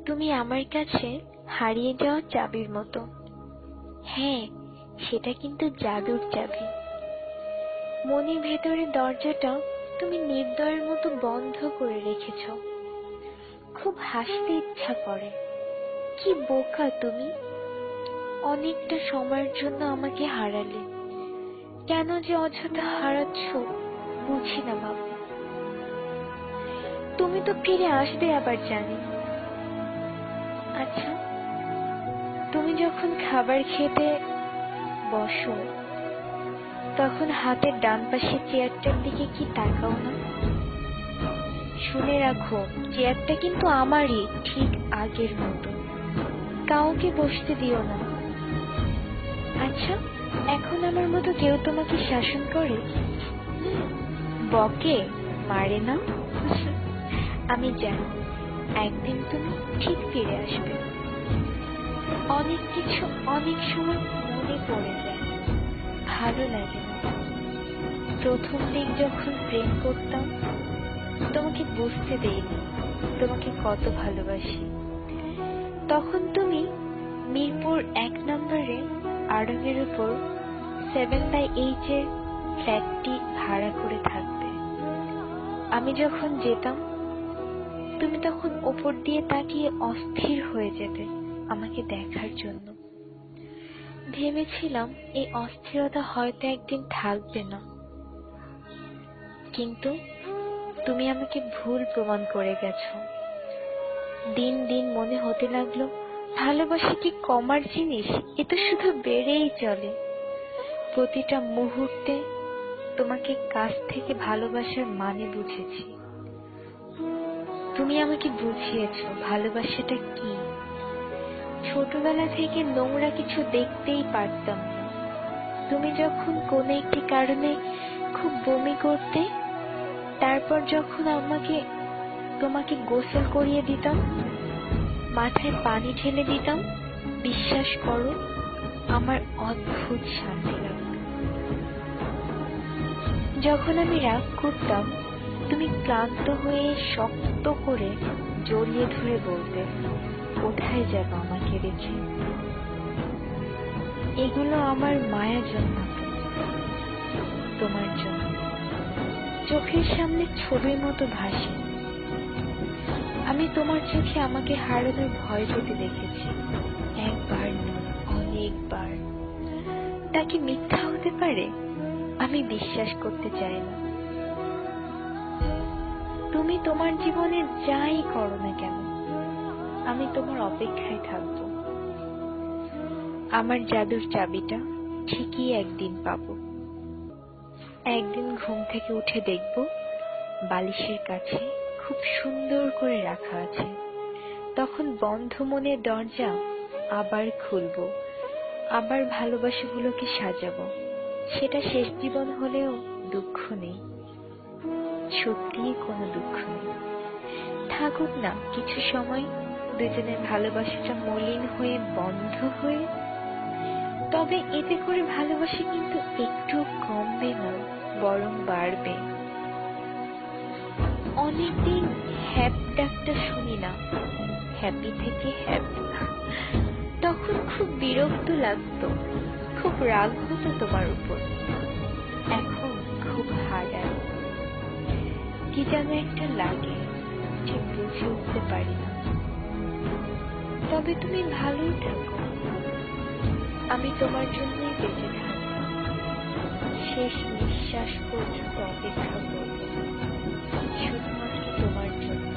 তুমি আমার কাছে হারিয়ে যাওয়া চাবির মতো। হ্যাঁ, সেটা কিন্তু জাদুর চাবি। মনের ভেতরের দরজাটা তুমি নির্দয়ের মতো বন্ধ করে রেখেছ। খুব হাসতে ইচ্ছা করে। কি বোকা তুমি! অনেকটা সময়ের জন্য আমাকে হারালে। কেন যে অযথা হারাচ্ছ বুঝি না বাবা। তুমি তো ফিরে আসবে আবার জানি। আচ্ছা, তুমি যখন খাবার খেতে বসো তখন হাতের ডান পাশের চেয়ারটার দিকে কি তাকাও না? শুনে রাখো, চেয়ারটা কিন্তু আমারই, ঠিক আগের মতো। কাউকে বসতে দিও না। আচ্ছা, এখন আমার মতো কেউ তোমাকে শাসন করে? বকে, মারে না? আমি জানি একদিন তুমি ঠিক ফিরে আসবে। অনেক কিছু অনেক সময় মনে পড়ে যায়, ভালো লাগে না। প্রথম দিন যখন প্রেম করতাম তোমাকে বুঝতে দেইনি তোমাকে কত ভালোবাসি। তখন তুমি মিরপুর 1 নম্বরে আড়ঙের উপর 7/8 এর ফ্ল্যাটটি ভাড়া করে থাকবে। আমি যখন যেতাম তুমি তখন ওপর দিয়ে তাকিয়ে অস্থির হয়ে যেতে আমাকে দেখার জন্য। ভেবেছিলাম এই অস্থিরতা হয়তো একদিন থাকবে না, কিন্তু তুমি আমাকে ভুল প্রমাণ করে গেছো। দিন দিন মনে হতে লাগলো ভালোবাসা কি কমার জিনিস, এ তো শুধু বেড়েই চলে। প্রতিটা মুহূর্তে তোমাকে কাছ থেকে ভালোবাসার মানে বুঝেছি। তুমি আমাকে বুঝিয়েছো ভালোবাসাটা কি। ছোটবেলা থেকে নোংরা কিছু দেখতেই পারতাম না। তুমি যখন কোনো একটি কারণে খুব বমি করতে, তারপর যখন তোমাকে গোসল করিয়ে দিতাম, মাথায় পানি ঢেলে দিতাম, বিশ্বাস করো আমার অদ্ভুত শান্তি লাগতো। যখন আমি রাগ করতাম তুমি ক্লান্ত হয়ে শক্ত করে জড়িয়ে ধরে বলতে, কোথায় যাব আমাকে রেখে? এগুলো আমার মায়া জন্মাতো তোমার জন্য। চোখের সামনে ছবির মতো ভাসে। আমি তোমার চোখে আমাকে হারানোর ভয় পেতে দেখেছি, একবার নয় অনেকবার। তা কি মিথ্যা হতে পারে? আমি বিশ্বাস করতে চাই না। তুমি তোমার জীবনে যাই করো না কেন আমি তোমার অপেক্ষায় থাকবো। আমার জাদুর চাবিটা ঠিকই একদিন পাবো। একদিন ঘুম থেকে উঠে দেখবো বালিশের কাছে খুব সুন্দর করে রাখা আছে। তখন বন্ধ মনের দরজা আবার খুলবো, আবার ভালোবাসাগুলোকে সাজাবো। সেটা শেষ জীবন হলেও দুঃখ নেই, সত্যিই কোনো দুঃখ নেই। থাকুক না কিছু সময় দুজনের ভালোবাসাটা মলিন হয়ে বন্ধ হয়ে, তবে এতে করে ভালোবাসা কিন্তু একটু কমবে না, বরং বাড়বে। অনেকদিন হ্যাপ ডাকটা শুনি না, হ্যাপি থেকে হ্যাপ। তখন খুব বিরক্ত লাগতো, খুব রাগ হতো তোমার উপর। এখন খুব হারায়, কি যেন একটা লাগে, ঠিক বুঝে উঠতে পারি না। তবে তুমি ভালোই থাকো, আমি তোমার জন্যই বেঁচে থাকবো। শেষ নিঃশ্বাস পর্যন্ত অপেক্ষা করবো, শুধুমাত্র তোমার জন্য।